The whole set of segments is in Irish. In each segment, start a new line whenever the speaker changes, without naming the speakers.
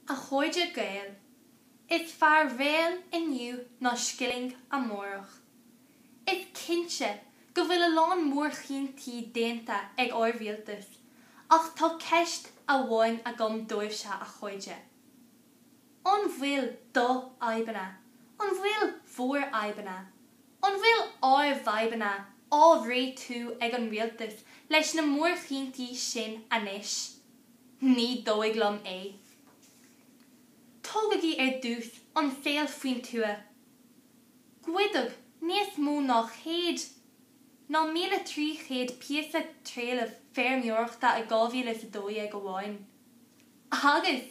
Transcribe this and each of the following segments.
A chuide gael, is fear réal inniu ná skilling a mórach. Is kinse go bhfuil a lán mór chintí dénta ag áirmhialtas, ach tá ceist a bháin a gom dóibhse a chuide. An bhfuil do aibanna, an bhfuil mhór aibanna, an bhfuil áir bhaibanna á ré tú ag an rialtas leis na mór chintí sin anis. Ní dóigh lom é. Tógagí dús an féal faoin tua. Gcuideadh níos mó ná chéad ná 1,300 piasa tréalamh feirmeoireachta a 2002 ag amháin. Agus,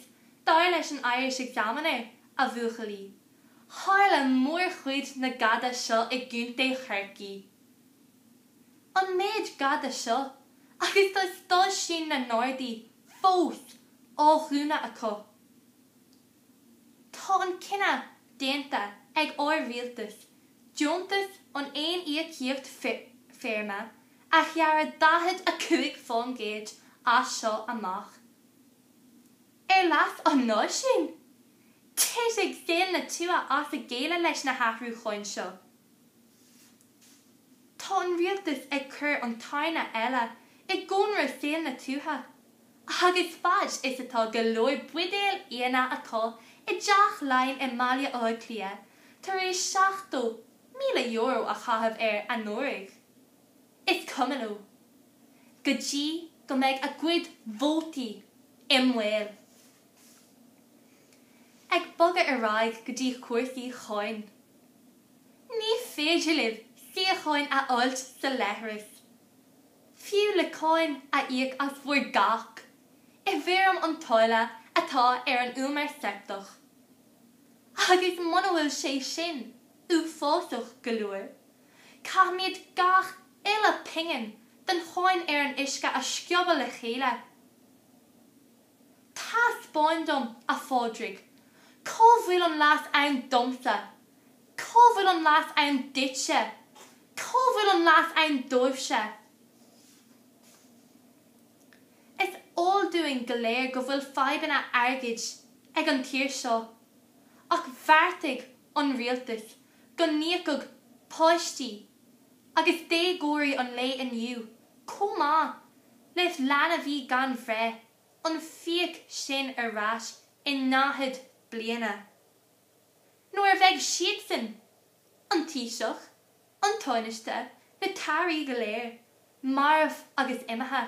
dar leis an Irish Examiner a bhuachalí. Tharla mór chuid na gada seo i gúnta Chorcaí. An méid gada seo, agus tá stáis sin na Nordaí fós á dhúna acu. Tá an cinna dénta ag áirmhialtas, dúntas an aon íochíocht féirme a chearra 15 fan géid as seo amach. Las an ná sin, teis ag saoil na tua as a géile leis na hathrú chuin seo. Tá an rialtas ag cur an tairne eile ag gcónra saoil na tuatha, agus fad is atá go leor buidéal aana acu I deach lein I Malia Clia, tar éis €7,000 a chahabh an Noreg. Is cumano. Go dtí go mbeidh a gcuid vótaí imhfuil. Ag bogad raig go dtí cuairsaí cháin. Ní féidir libh siachain a oilt sa leithris. Fiú le cáin a íoc as bhuair gach. I bhéram an táile atá an úmar sectach. Agus mana bhfuil sé sin, fásach go leor. Cá míad gach ile pingin den cháin an isce a sciobal le chéile. Tá spáindom a fádrig. Có bhfuil an las ann domsa. Có bhfuil an las ann ditse. Có bhfuil an las ann dóibhse. Is all-doing go léir go bhfuil faibanna airgid ag an tír seo, ach bharrtaigh an rialtas go níocadh páistí, agus dégóirí an lé inniu, comá, leis leanna bhí gan bhré, an fiach sin rais I náthid bliana. Nuair bheidh siad sin, an tíiseach, an táiniste, na tairí go léir, marmh agus imethe.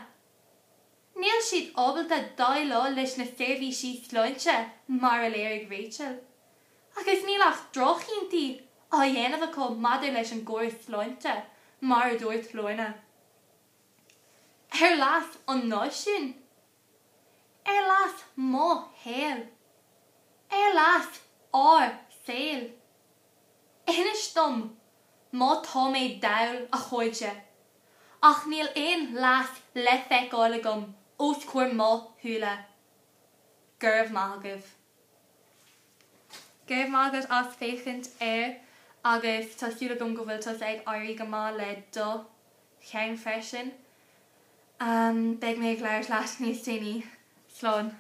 Níl siad ábalta dá lá leis na seirbhísí sláinte mar a léir ag Rachel. Agus nílach drochíntaí á dhéanamh acu maidir leis an gcóir sláinte mar a dúirt lorna. Las an náisiún. Las má héal. Las ár saoil. Inis dom má tá méid dail a chuide. Ach níl éon las le feicáil agam os cuair má thula. Gurb mágah. Gurb mágah as féchant agus tá siúla gom go bhfuil tas ag airí go má le do cheann freisin. Beidh méid leir leis níos daoine. Slán.